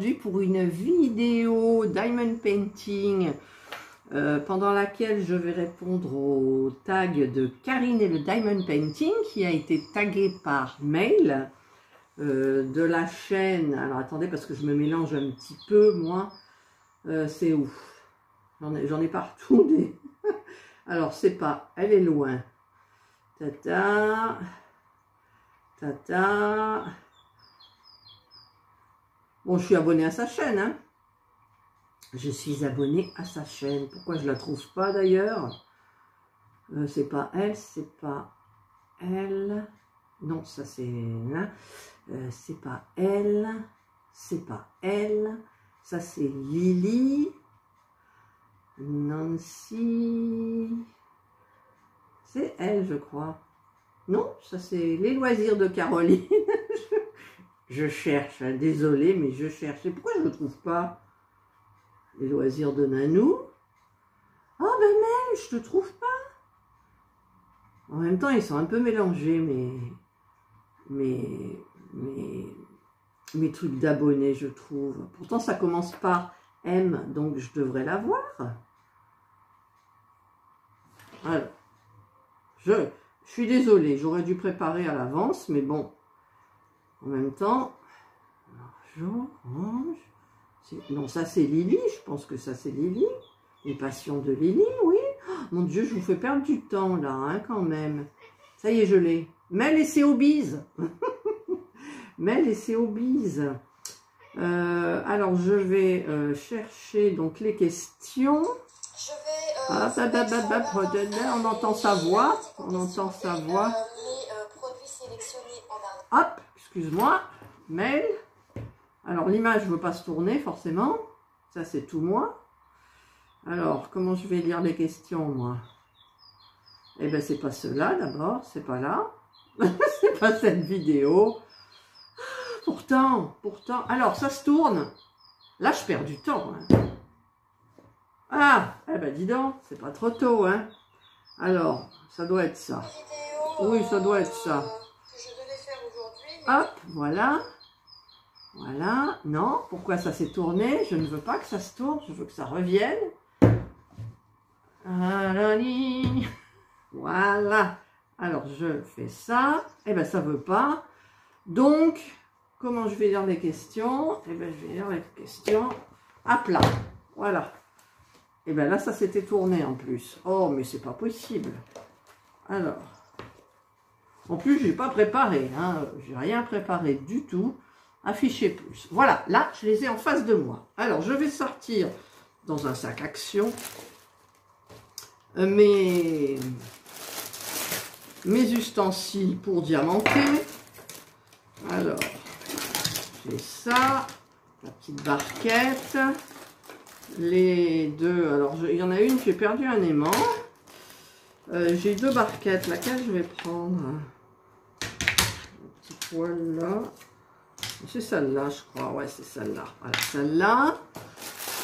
aujourd'hui pour une vidéo Diamond Painting pendant laquelle je vais répondre au tag de Karine et le Diamond Painting qui a été tagué par mail de la chaîne. Alors attendez parce que je me mélange un petit peu moi. C'est où? J'en ai partout des... Alors c'est pas, elle est loin. Tata, tata. Bon, je suis abonnée à sa chaîne, hein. Je suis abonnée à sa chaîne. Pourquoi je la trouve pas d'ailleurs? C'est pas elle, c'est pas elle. Non, ça c'est là. C'est pas elle. C'est pas elle. Ça c'est Lily. Nancy. C'est elle, je crois. Non, ça c'est les loisirs de Caroline. Je cherche, hein, désolée, mais je cherche. Et pourquoi je ne le trouve pas? Les loisirs de Nanou. Oh ben Mel, je te trouve pas. En même temps, ils sont un peu mélangés, mes trucs d'abonnés, je trouve. Pourtant, ça commence par M, donc je devrais l'avoir. Alors, je suis désolée, j'aurais dû préparer à l'avance, mais bon. En même temps, Orange. Non, ça c'est Lily, je pense que ça c'est Lily. Les passions de Lily, oui. Oh, mon Dieu, je vous fais perdre du temps là, hein, quand même. Ça y est, je l'ai. Mel et ses hobbies. Mel et ses hobbies. Alors, je vais chercher donc les questions. On entend sa voix. On entend sa voix. Hop, excuse-moi. Mel. Alors, l'image ne veut pas se tourner, forcément. Ça, c'est tout moi. Alors, comment je vais lire les questions, moi? Eh bien, c'est pas cela, d'abord. C'est pas là. C'est pas cette vidéo. Pourtant. Alors, ça se tourne. Là, je perds du temps. Hein. Ah, eh ben, dis donc. C'est pas trop tôt, hein. Alors, ça doit être ça. Oui, ça doit être ça. Hop, voilà. Voilà, non, pourquoi ça s'est tourné? Je ne veux pas que ça se tourne, je veux que ça revienne. Voilà, alors je fais ça, et bien ça ne veut pas. Donc, comment je vais lire les questions? Et bien je vais lire les questions à plat, voilà. Et bien là ça s'était tourné en plus. Oh mais c'est pas possible. Alors, en plus j'ai pas préparé, hein, j'ai rien préparé du tout. Afficher plus. Voilà, là, je les ai en face de moi. Alors, je vais sortir dans un sac action mes ustensiles pour diamanter. Alors, j'ai ça, la petite barquette, les deux. Alors, il y en a une, j'ai perdu un aimant. J'ai deux barquettes, laquelle je vais prendre? Un petit poil là. C'est celle-là, je crois. Ouais, c'est celle-là. Voilà, celle-là.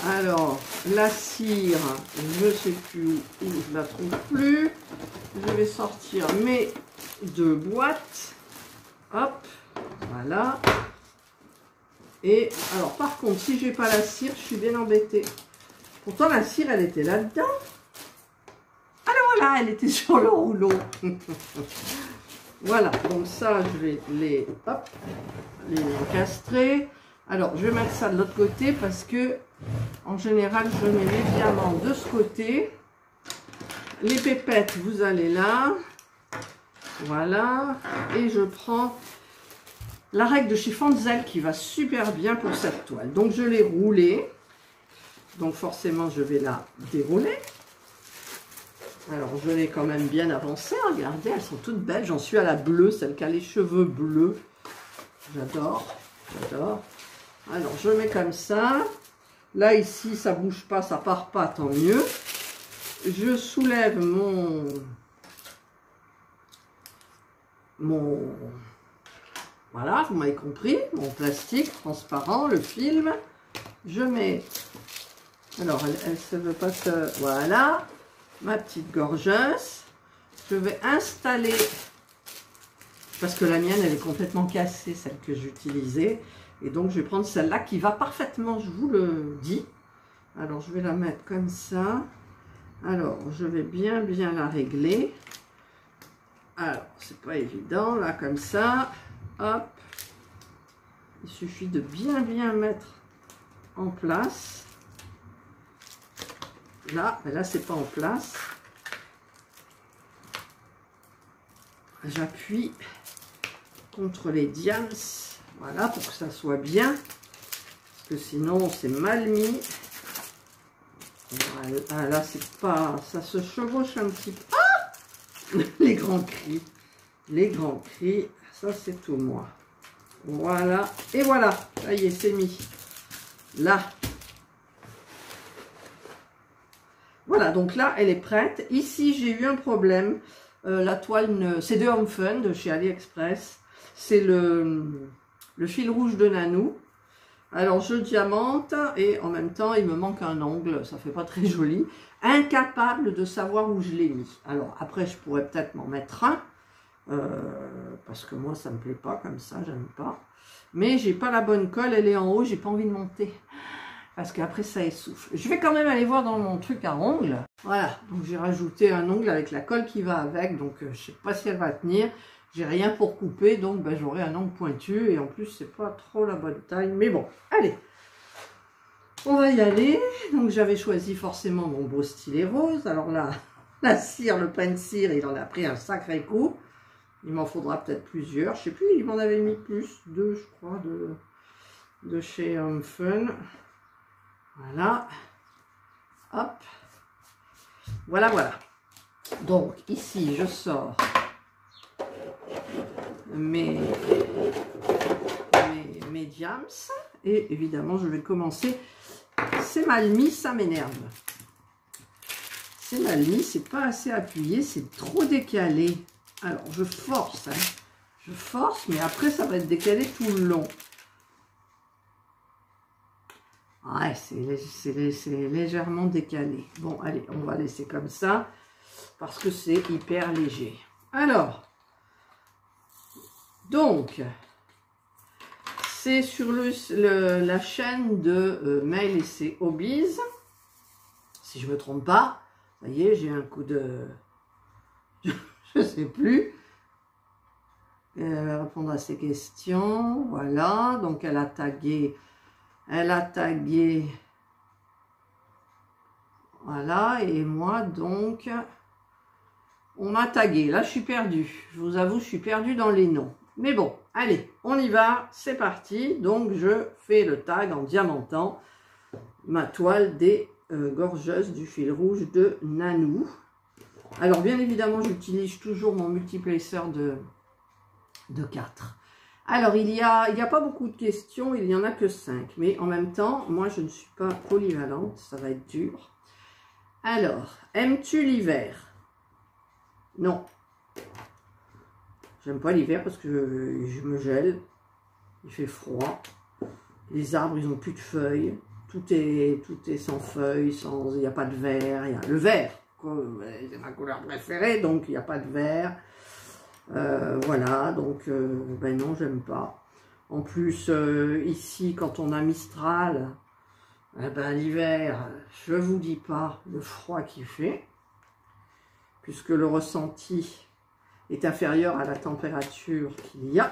Alors, la cire, je ne sais plus où, je la trouve plus. Je vais sortir mes deux boîtes. Hop, voilà. Et alors, par contre, si j'ai pas la cire, je suis bien embêtée. Pourtant, la cire, elle était là-dedans. Alors voilà, elle était sur le rouleau. Voilà, donc ça, je vais les encastrer. Alors, je vais mettre ça de l'autre côté parce que, en général, je mets les diamants de ce côté. Les pépettes, vous allez là. Voilà. Et je prends la règle de chez Fanzel qui va super bien pour cette toile. Donc, je l'ai roulée. Donc, forcément, je vais la dérouler. Alors, je l'ai quand même bien avancée. Regardez, elles sont toutes belles. J'en suis à la bleue, celle qui a les cheveux bleus. J'adore, j'adore. Alors, je mets comme ça. Là, ici, ça bouge pas, ça part pas, tant mieux. Je soulève voilà, vous m'avez compris, mon plastique transparent, le film. Je mets... Alors, elle ne veut pas se... Voilà. Ma petite gorgeuse. Je vais installer, parce que la mienne elle est complètement cassée, celle que j'utilisais, Et donc, je vais prendre celle-là qui va parfaitement, je vous le dis. Alors, je vais la mettre comme ça. Alors, je vais bien la régler. Alors, c'est pas évident, là, comme ça. Hop. Il suffit de bien mettre en place. Là, mais là, c'est pas en place. J'appuie contre les diams. Voilà, pour que ça soit bien. Parce que sinon, c'est mal mis. Voilà, ah, là, c'est pas... Ça se chevauche un petit peu. Ah, les grands cris. Les grands cris. Ça, c'est tout moi. Voilà. Et voilà. Ça y est, c'est mis. Là. Voilà, donc là, elle est prête. Ici, j'ai eu un problème. La toile, c'est de Home Fun, de chez AliExpress. C'est le fil rouge de Nanou. Alors, je diamante et en même temps, il me manque un ongle. Ça fait pas très joli. Incapable de savoir où je l'ai mis. Alors, après, je pourrais peut-être m'en mettre un. Parce que moi, ça me plaît pas comme ça. J'aime pas. Mais j'ai pas la bonne colle. Elle est en haut. J'ai pas envie de monter. Parce qu'après, ça essouffle. Je vais quand même aller voir dans mon truc à ongles. Voilà. Donc, j'ai rajouté un ongle avec la colle qui va avec. Donc, je sais pas si elle va tenir. J'ai rien pour couper. Donc, ben, j'aurai un ongle pointu. Et en plus, c'est pas trop la bonne taille. Mais bon, allez. On va y aller. Donc, j'avais choisi forcément mon beau stylet rose. Alors là, la cire, le pain de cire, il en a pris un sacré coup. Il m'en faudra peut-être plusieurs. Je sais plus, il m'en avait mis plus. 2, je crois, de chez Home Fun. Voilà. Hop. Voilà, voilà. Donc, ici, je sors mes diams. Et évidemment, je vais commencer. C'est mal mis, ça m'énerve. C'est mal mis, c'est pas assez appuyé, c'est trop décalé. Alors, je force, hein. Je force, mais après, ça va être décalé tout le long. Ouais, c'est légèrement décalé. Bon, allez, on va laisser comme ça, parce que c'est hyper léger. Alors, donc, c'est sur la chaîne de Mail et ses hobbies, si je ne me trompe pas. Vous voyez, j'ai un coup de... je ne sais plus. Répondre à ces questions. Voilà, donc elle a tagué... Voilà, et moi, donc, on m'a tagué. Là, je suis perdue. Je vous avoue, je suis perdue dans les noms. Mais bon, allez, on y va. C'est parti. Donc, je fais le tag en diamantant ma toile des gorgeuses du fil rouge de Nanou. Alors, bien évidemment, j'utilise toujours mon multiplacer de 4. Alors, il y a pas beaucoup de questions, il n'y en a que 5. Mais en même temps, moi, je ne suis pas polyvalente, ça va être dur. Alors, aimes-tu l'hiver? Non. J'aime pas l'hiver parce que je me gèle. Il fait froid. Les arbres, ils n'ont plus de feuilles. Tout est sans feuilles, il n'y a pas de vert. Le vert, c'est ma couleur préférée, donc il n'y a pas de vert. Voilà, donc ben non, j'aime pas. En plus, ici, quand on a Mistral, ben, l'hiver, je vous dis pas le froid qu'il fait, puisque le ressenti est inférieur à la température qu'il y a.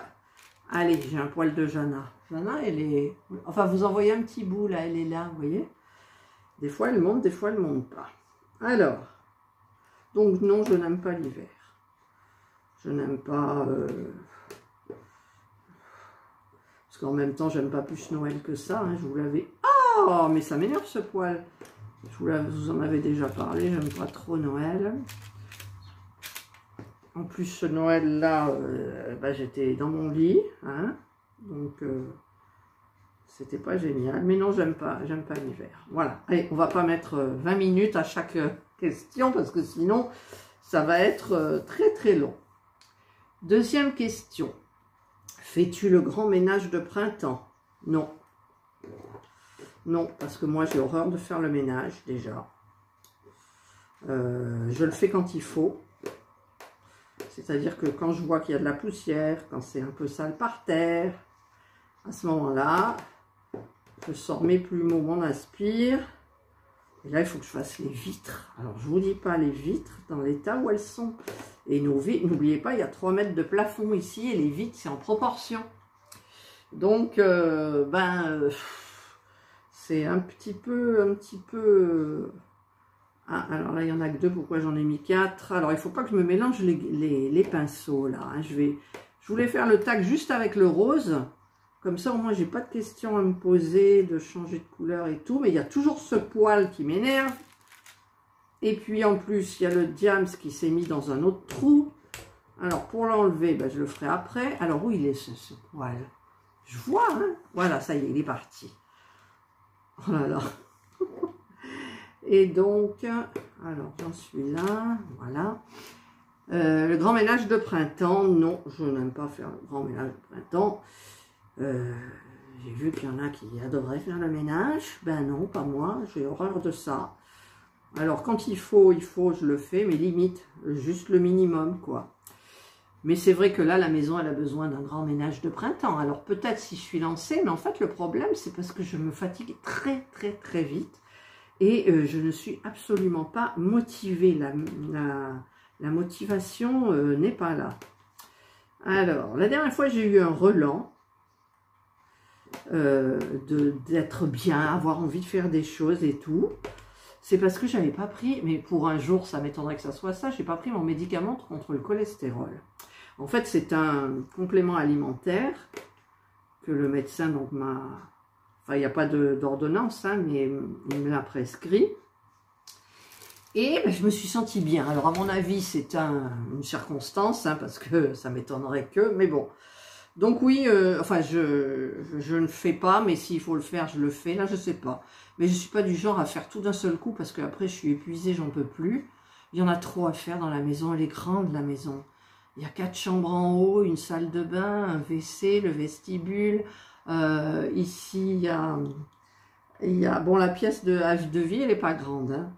Allez, j'ai un poil de Jana. Jana, elle est... Enfin, vous en voyez un petit bout, là, elle est là, vous voyez. Des fois, elle monte, des fois, elle monte pas. Alors, donc non, je n'aime pas l'hiver. Je n'aime pas... Parce qu'en même temps, j'aime pas plus Noël que ça. Hein, je vous l'avais... Oh, mais ça m'énerve ce poil. Je vous en avais déjà parlé. J'aime pas trop Noël. En plus, ce Noël-là, bah, j'étais dans mon lit. Hein, donc, c'était pas génial. Mais non, j'aime pas l'hiver. Voilà. Allez, on va pas mettre 20 minutes à chaque question. Parce que sinon, ça va être très très long. Deuxième question. Fais-tu le grand ménage de printemps? Non. Non, parce que moi j'ai horreur de faire le ménage déjà. Je le fais quand il faut. C'est-à-dire que quand je vois qu'il y a de la poussière, quand c'est un peu sale par terre, à ce moment-là, je sors mes plumeaux, mon aspire. Et là, il faut que je fasse les vitres. Alors, je vous dis pas les vitres dans l'état où elles sont. Et n'oubliez pas, il y a 3 mètres de plafond ici et les vitres, c'est en proportion. Donc, c'est un petit peu... Ah, alors là, il y en a que 2. Pourquoi j'en ai mis 4? Alors, il faut pas que je me mélange les pinceaux, là. Hein. Je voulais faire le tac juste avec le rose. Comme ça, au moins, j'ai pas de questions à me poser, de changer de couleur et tout. Mais il y a toujours ce poil qui m'énerve. Et puis, en plus, il y a le diams qui s'est mis dans un autre trou. Alors, pour l'enlever, je le ferai après. Alors, où il est ce poil? Je vois, hein. Voilà, ça y est, il est parti. Oh là là. Et donc, alors, j'en suis là. Voilà. Le grand ménage de printemps. Non, je n'aime pas faire le grand ménage de printemps. J'ai vu qu'il y en a qui adoraient faire le ménage. Ben non, pas moi, j'ai horreur de ça. Alors quand il faut, je le fais, mais limite, juste le minimum, quoi. Mais c'est vrai que là, la maison, elle a besoin d'un grand ménage de printemps. Alors peut-être si je suis lancée, mais en fait, le problème, c'est parce que je me fatigue très, très, très vite. Et je ne suis absolument pas motivée. La motivation n'est pas là. Alors, la dernière fois, j'ai eu un relent. D'être bien, avoir envie de faire des choses et tout. C'est parce que j'avais pas pris, mais pour un jour, ça m'étonnerait que ça soit ça, j'ai pas pris mon médicament contre le cholestérol. En fait, c'est un complément alimentaire que le médecin donc m'a... Enfin, il n'y a pas d'ordonnance, hein, mais il me l'a prescrit. Et je me suis sentie bien. Alors, à mon avis, c'est une circonstance, hein, parce que ça m'étonnerait que... Mais bon... Donc oui, enfin je ne fais pas, mais s'il faut le faire, je le fais. Là, je sais pas. Mais je suis pas du genre à faire tout d'un seul coup parce qu'après, je suis épuisée, j'en peux plus. Il y en a trop à faire dans la maison. Elle est grande, la maison. Il y a 4 chambres en haut, une salle de bain, un WC, le vestibule. Ici, il y a... Bon, la pièce de vie, elle n'est pas grande. Hein.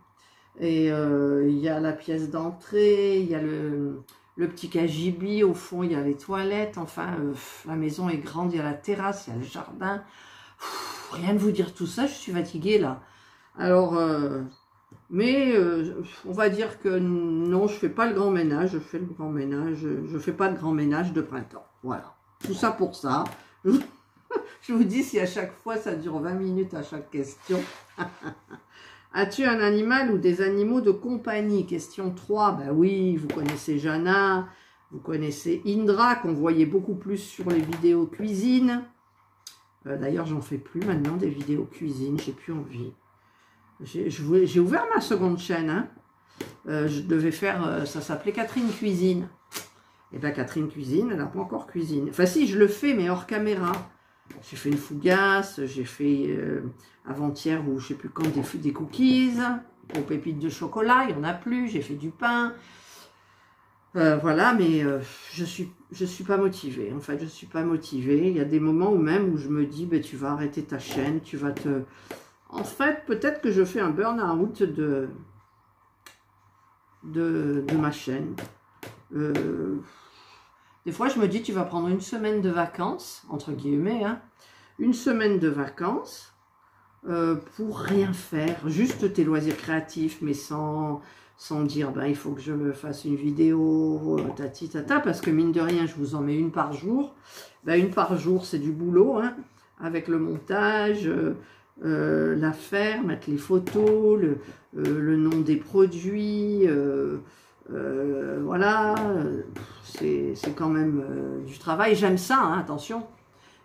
Et il y a la pièce d'entrée, il y a le petit cagibi, au fond, il y a les toilettes, enfin, la maison est grande, il y a la terrasse, il y a le jardin. Rien de vous dire tout ça, je suis fatiguée, là. Alors, on va dire que non, je fais pas le grand ménage, je fais le grand ménage, je fais pas de grand ménage de printemps. Voilà, tout ça pour ça. Je vous dis, si à chaque fois, ça dure 20 minutes à chaque question. As-tu un animal ou des animaux de compagnie? Question 3. Ben oui, vous connaissez Jana, vous connaissez Indra, qu'on voyait beaucoup plus sur les vidéos cuisine. D'ailleurs, j'en fais plus maintenant des vidéos cuisine, j'ai plus envie. J'ai ouvert ma seconde chaîne. Hein. Je devais faire, ça s'appelait Catherine Cuisine. Et bien Catherine Cuisine, elle n'a pas encore cuisiné. Enfin si, je le fais, mais hors caméra. J'ai fait une fougasse, j'ai fait avant-hier ou je sais plus quand des cookies aux pépites de chocolat, il n'y en a plus, j'ai fait du pain. Voilà, mais je suis pas motivée. En fait, je suis pas motivée. Il y a des moments où même où je me dis, ben, tu vas arrêter ta chaîne, tu vas te... En fait, peut-être que je fais un burn-out de ma chaîne. Des fois, je me dis, tu vas prendre une semaine de vacances, entre guillemets, hein, une semaine de vacances pour rien faire, juste tes loisirs créatifs, mais sans dire, ben, il faut que je me fasse une vidéo, tati tata, parce que mine de rien, je vous en mets une par jour. Ben, une par jour, c'est du boulot, hein, avec le montage, l'affaire, mettre les photos, le nom des produits, voilà, c'est quand même du travail. J'aime ça, hein, attention,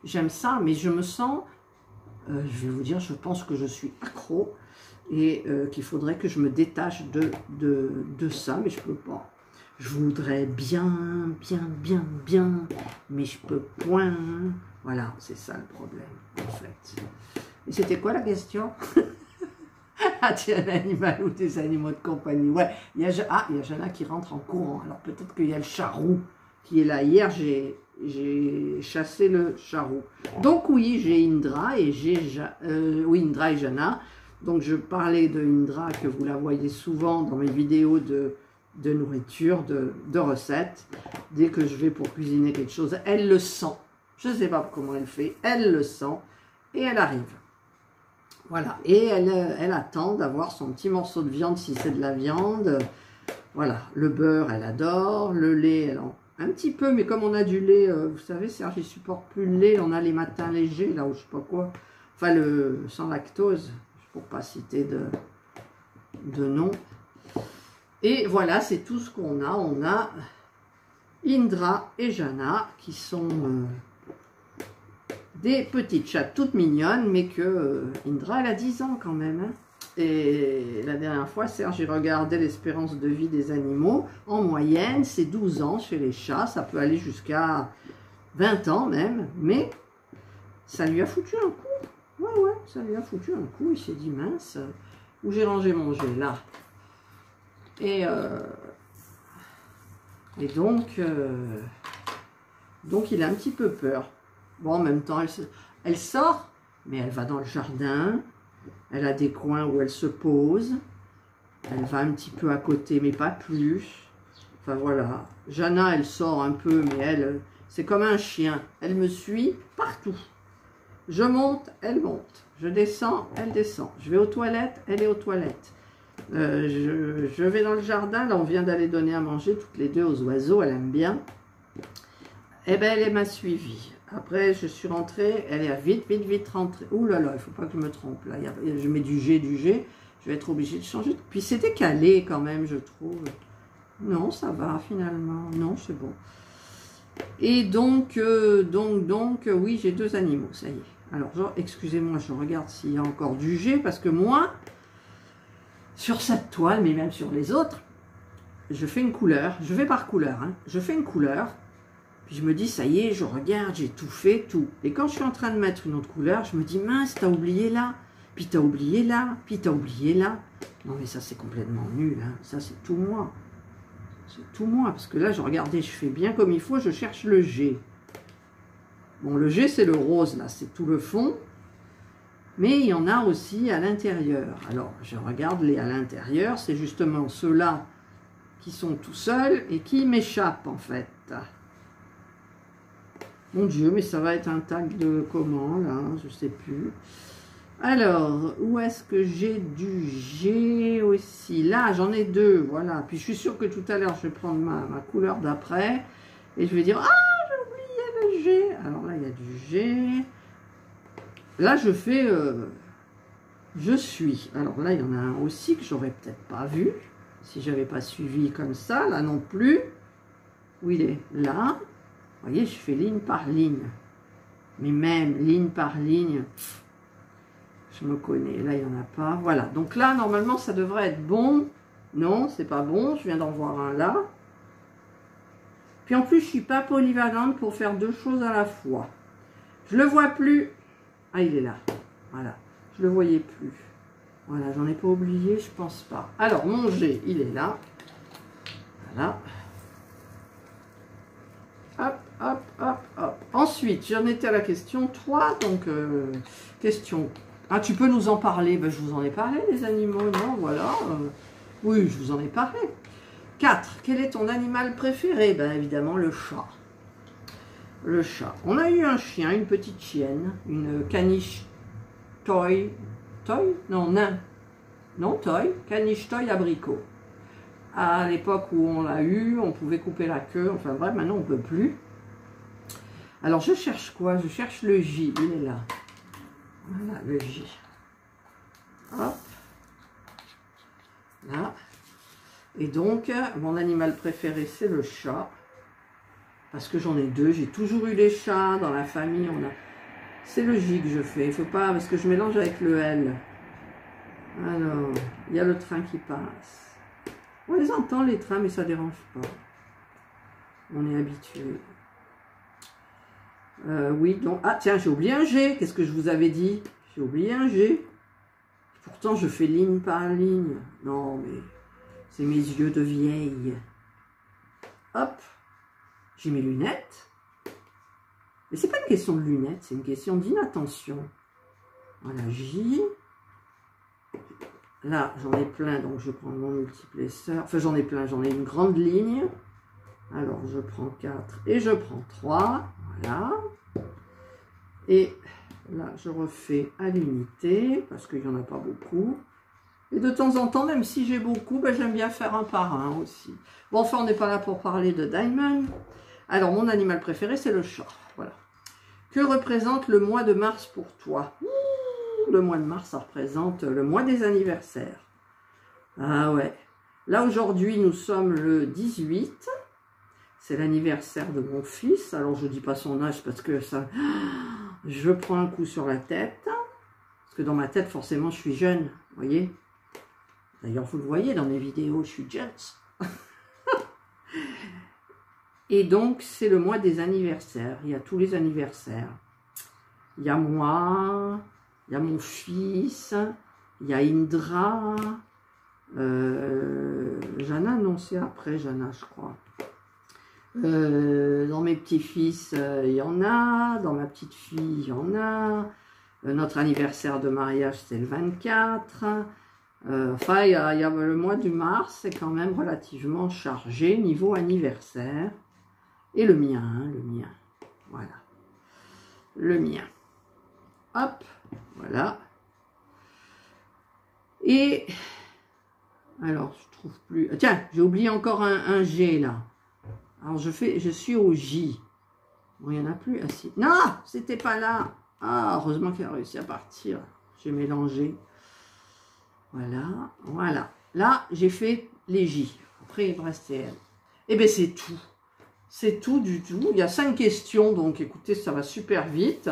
j'aime ça, mais je me sens, je vais vous dire, je pense que je suis accro et qu'il faudrait que je me détache de ça, mais je peux pas. Je voudrais bien, mais je peux point. Voilà, c'est ça le problème, en fait. Et c'était quoi la question? As-tu un animal ou des animaux de compagnie? Ouais, il y a Jana qui rentre en courant. Alors peut-être qu'il y a le charroux qui est là. Hier, j'ai chassé le charroux. Donc oui, j'ai Indra et Indra et Jana. Donc je parlais de Indra, que vous la voyez souvent dans mes vidéos de nourriture, de recettes. Dès que je vais pour cuisiner quelque chose, elle le sent. Je ne sais pas comment elle fait. Elle le sent et elle arrive. Voilà. Et elle attend d'avoir son petit morceau de viande si c'est de la viande. Voilà. Le beurre, elle adore. Le lait, elle en... Un petit peu, mais comme on a du lait, vous savez, Serge, il supporte plus le lait. On a les matins légers, là, ou je sais pas quoi. Enfin, le sans lactose, pour pas citer de nom. Et voilà, c'est tout ce qu'on a. On a Indra et Jana, qui sont des petites chattes toutes mignonnes, mais que Indra, elle a 10 ans quand même. Hein. Et la dernière fois, Serge, j'ai regardé l'espérance de vie des animaux. En moyenne, c'est 12 ans chez les chats. Ça peut aller jusqu'à 20 ans même. Mais ça lui a foutu un coup. Ouais, ça lui a foutu un coup. Il s'est dit, mince, où j'ai rangé mon jet, là. Et donc il a un petit peu peur. Bon, en même temps, elle sort, mais elle va dans le jardin. Elle a des coins où elle se pose. Elle va un petit peu à côté, mais pas plus. Enfin, voilà. Jana, elle sort un peu, mais elle, c'est comme un chien. Elle me suit partout. Je monte, elle monte. Je descends, elle descend. Je vais aux toilettes, elle est aux toilettes. Je vais dans le jardin. Là, on vient d'aller donner à manger toutes les deux aux oiseaux. Elle aime bien. Eh bien, elle m'a suivi. Après, je suis rentrée. Elle est vite rentrée. Ouh là là, il ne faut pas que je me trompe. Là, je mets du G. Je vais être obligée de changer. Puis c'est décalé quand même, je trouve. Non, ça va finalement. Non, c'est bon. Et donc, oui, j'ai 2 animaux. Ça y est. Alors, excusez-moi, je regarde s'il y a encore du G. Parce que moi, sur cette toile, mais même sur les autres, je fais une couleur. Je vais par couleur. Hein. Je fais une couleur. Puis je me dis, ça y est, je regarde, j'ai tout fait, tout. Et quand je suis en train de mettre une autre couleur, je me dis, mince, t'as oublié là, puis t'as oublié là, puis t'as oublié là. Non mais ça c'est complètement nul, hein. Ça c'est tout moi. C'est tout moi, parce que là, je regardais, je fais bien comme il faut, je cherche le G. Bon, le G c'est le rose, là, c'est tout le fond. Mais il y en a aussi à l'intérieur. Alors, je regarde les à l'intérieur, c'est justement ceux-là qui sont tout seuls et qui m'échappent en fait. Mon Dieu, mais ça va être un tag de comment, là, je sais plus. Alors, où est-ce que j'ai du G aussi? Là, j'en ai 2, voilà. Puis je suis sûre que tout à l'heure, je vais prendre ma couleur d'après. Et je vais dire, ah, j'ai oublié le G. Alors là, il y a du G. Là, je fais, je suis. Alors là, il y en a un aussi que j'aurais peut-être pas vu. Si j'avais pas suivi comme ça, là non plus. Où il est? Là. Vous voyez, je fais ligne par ligne. Mais même ligne par ligne, je me connais. Là, il n'y en a pas. Voilà. Donc là, normalement, ça devrait être bon. Non, c'est pas bon. Je viens d'en voir un là. Puis en plus, je ne suis pas polyvalente pour faire 2 choses à la fois. Je le vois plus. Ah, il est là. Voilà. Je le voyais plus. Voilà, j'en ai pas oublié, je pense pas. Alors, mon G, il est là. Voilà. Hop, hop, hop, hop. Ensuite, j'en étais à la question 3. Donc, question... Ah, tu peux nous en parler? Ben, je vous en ai parlé, les animaux, non? Voilà. Oui, je vous en ai parlé. 4. Quel est ton animal préféré? Ben, évidemment, le chat. Le chat. On a eu un chien, une petite chienne, une caniche toy. Toy? Non, nain. Non, toy. Caniche toy abricot. À l'époque où on l'a eu, on pouvait couper la queue. Enfin bref, maintenant on ne peut plus. Alors je cherche quoi? Je cherche le J. Il est là. Voilà, le J. Hop. Là. Et donc, mon animal préféré, c'est le chat. Parce que j'en ai 2. J'ai toujours eu des chats dans la famille. C'est le J que je fais. Il faut pas, parce que je mélange avec le L. Alors, il y a le train qui passe. On les entend, les trains, mais ça ne dérange pas. On est habitué. Oui, donc... Ah, tiens, j'ai oublié un G. Qu'est-ce que je vous avais dit? J'ai oublié un G. Pourtant, je fais ligne par ligne. Non, mais c'est mes yeux de vieille. Hop. J'ai mes lunettes. Mais c'est pas une question de lunettes, c'est une question d'inattention. Voilà, J. Là, j'en ai plein, donc je prends mon multiplesseur. Enfin, j'en ai plein, j'en ai une grande ligne. Alors, je prends 4 et je prends 3. Voilà. Et là, je refais à l'unité, parce qu'il n'y en a pas beaucoup. Et de temps en temps, même si j'ai beaucoup, ben, j'aime bien faire un par un aussi. Bon, enfin, on n'est pas là pour parler de Diamond. Alors, mon animal préféré, c'est le chat. Voilà. Que représente le mois de mars pour toi? Le mois de mars, ça représente le mois des anniversaires. Ah ouais. Là, aujourd'hui, nous sommes le 18. C'est l'anniversaire de mon fils. Alors, je ne dis pas son âge parce que ça... Je prends un coup sur la tête. Parce que dans ma tête, forcément, je suis jeune. Vous voyez? D'ailleurs, vous le voyez dans mes vidéos, je suis jeune. Et donc, c'est le mois des anniversaires. Il y a tous les anniversaires. Il y a moi, il y a mon fils, il y a Indra. Jana, non, c'est après Jana, je crois. Dans mes petits-fils, il y en a. Dans ma petite-fille, il y en a. Notre anniversaire de mariage, c'est le 24. Enfin, il y a le mois du mars, c'est quand même relativement chargé niveau anniversaire. Et le mien, voilà. Le mien. Hop, voilà. Et, alors, je trouve plus... Tiens, j'ai oublié encore un G, là. Alors, je suis au J. Bon, il n'y en a plus. Ah, si. Non, c'était pas là. Ah, heureusement qu'il a réussi à partir. J'ai mélangé. Voilà, voilà. Là, j'ai fait les J. Après, il me restait L. Eh bien, c'est tout. C'est tout du tout. Il y a 5 questions, donc écoutez, ça va super vite.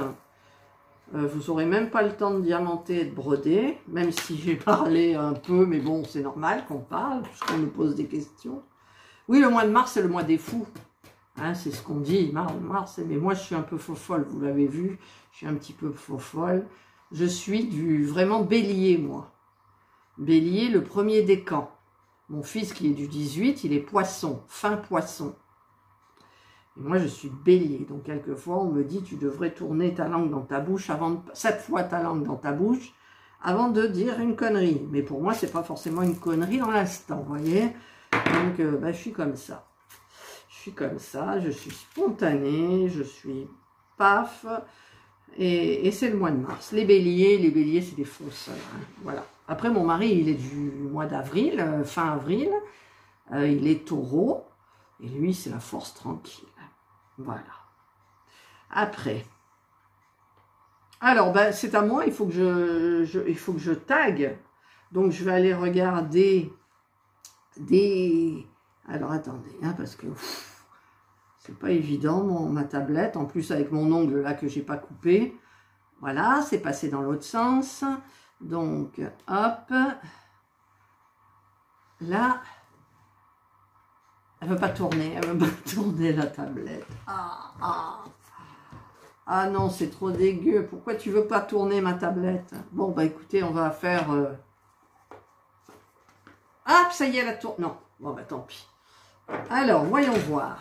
Vous n'aurez même pas le temps de diamanter et de broder, même si j'ai parlé un peu, mais bon, c'est normal qu'on parle, puisqu'on nous pose des questions. Oui, le mois de mars, c'est le mois des fous. Hein, c'est ce qu'on dit, mars, mais moi, je suis un peu faux-folle, vous l'avez vu, je suis un petit peu faux-folle. Je suis vraiment bélier, moi. Bélier, le premier décan. Mon fils, qui est du 18, il est poisson, fin poisson. Et moi, je suis bélier. Donc, quelquefois, on me dit, tu devrais tourner ta langue dans ta bouche, 7 fois ta langue dans ta bouche, avant de dire une connerie. Mais pour moi, c'est pas forcément une connerie dans l'instant, vous voyez. Donc, je suis comme ça. Je suis comme ça, je suis spontanée, je suis paf. Et c'est le mois de mars. Les béliers, c'est des fonceurs. Hein, voilà. Après, mon mari, il est du mois d'avril, fin avril. Il est taureau. Et lui, c'est la force tranquille. Voilà. Après. Alors, c'est à moi. Il faut que je tague. Donc, je vais aller regarder des... Alors, attendez, hein, parce que c'est pas évident, ma tablette. En plus, avec mon ongle, là, que j'ai pas coupé. Voilà, c'est passé dans l'autre sens. Donc, hop. Là... Elle ne veut pas tourner, la tablette. Ah non, c'est trop dégueu. Pourquoi tu veux pas tourner ma tablette? Bon, bah écoutez, on va faire... Ah, ça y est, elle tourne. Non, bon, bah tant pis. Alors, voyons voir.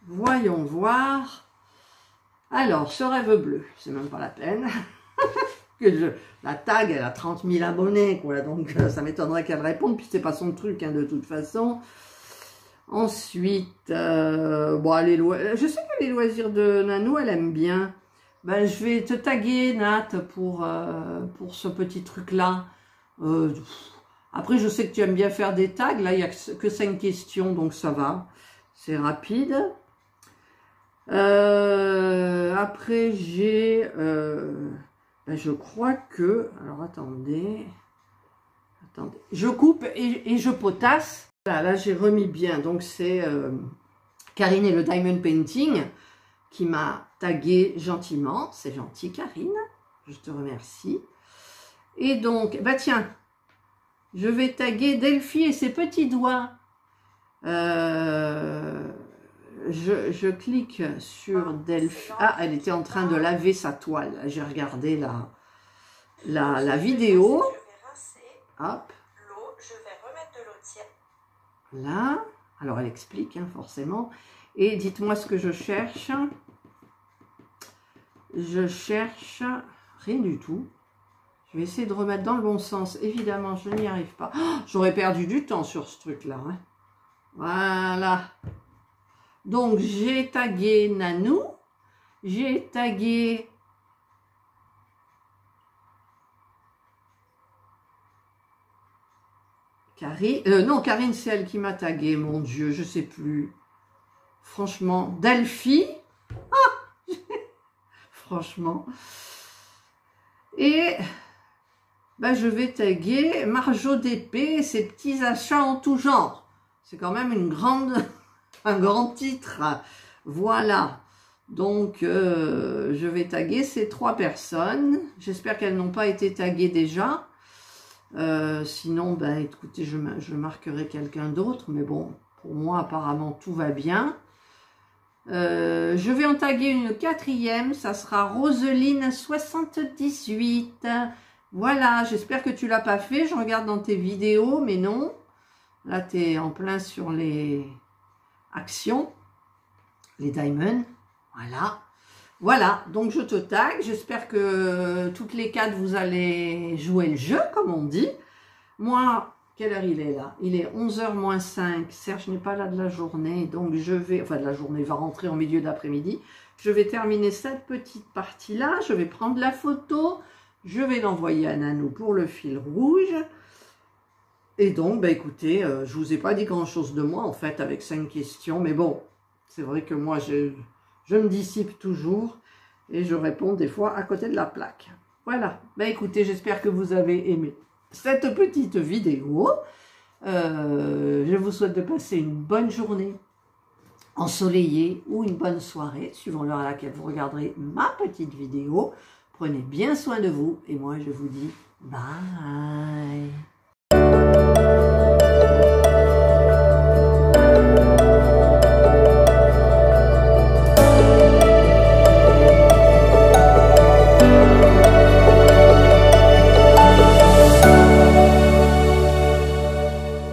Voyons voir. Alors, ce rêve bleu, c'est même pas la peine. La tag, elle a 30 000 abonnés, quoi. Donc, ça m'étonnerait qu'elle réponde, puis c'est pas son truc, hein, de toute façon. Ensuite, bon, je sais que les loisirs de Nanou, elle aime bien. Ben, je vais te taguer, Nat, pour ce petit truc-là. Après, je sais que tu aimes bien faire des tags. Là, il n'y a que 5 questions, donc ça va. C'est rapide. Après, j'ai... ben, je crois que... Alors, attendez. Je coupe et je potasse. Là, j'ai remis bien, donc c'est Karine et le Diamond Painting qui m'a tagué gentiment. C'est gentil, Karine, je te remercie. Et donc, bah tiens, je vais taguer Delphi et ses petits doigts. Je clique sur Delphi. Ah, elle était en train de laver sa toile. J'ai regardé la vidéo. Hop. Là, alors elle explique, hein, forcément. Et dites-moi ce que je cherche. Je cherche rien du tout. Je vais essayer de remettre dans le bon sens. Évidemment, je n'y arrive pas. Oh, j'aurais perdu du temps sur ce truc-là. Hein. Voilà. Donc, j'ai tagué Nanou. J'ai tagué Karine. Non, Karine, c'est elle qui m'a tagué, mon Dieu, je sais plus. Franchement, Delphi. Ah franchement. Et ben, je vais taguer Marjo d'épée et ses petits achats en tout genre. C'est quand même un grand titre. Voilà. Donc, je vais taguer ces 3 personnes. J'espère qu'elles n'ont pas été taguées déjà. Sinon, ben, écoutez, je marquerai quelqu'un d'autre. Mais bon, pour moi, apparemment, tout va bien. Je vais en taguer une 4e. Ça sera Roseline78. Voilà, j'espère que tu l'as pas fait. Je regarde dans tes vidéos, mais non. Là, tu es en plein sur les actions, les diamonds. Voilà. Voilà, donc je te tag. J'espère que toutes les 4, vous allez jouer le jeu, comme on dit. Moi, quelle heure il est là? Il est 11h moins 5. Serge n'est pas là de la journée, donc je vais... Enfin, de la journée, il va rentrer en milieu d'après-midi. Je vais terminer cette petite partie-là. Je vais prendre la photo. Je vais l'envoyer à Nanou pour le fil rouge. Et donc, bah, écoutez, je vous ai pas dit grand-chose de moi, en fait, avec 5 questions. Mais bon, c'est vrai que moi, je me dissipe toujours. Et je réponds des fois à côté de la plaque. Voilà. Bah, écoutez, j'espère que vous avez aimé cette petite vidéo. Je vous souhaite de passer une bonne journée ensoleillée ou une bonne soirée, suivant l'heure à laquelle vous regarderez ma petite vidéo. Prenez bien soin de vous et moi je vous dis bye.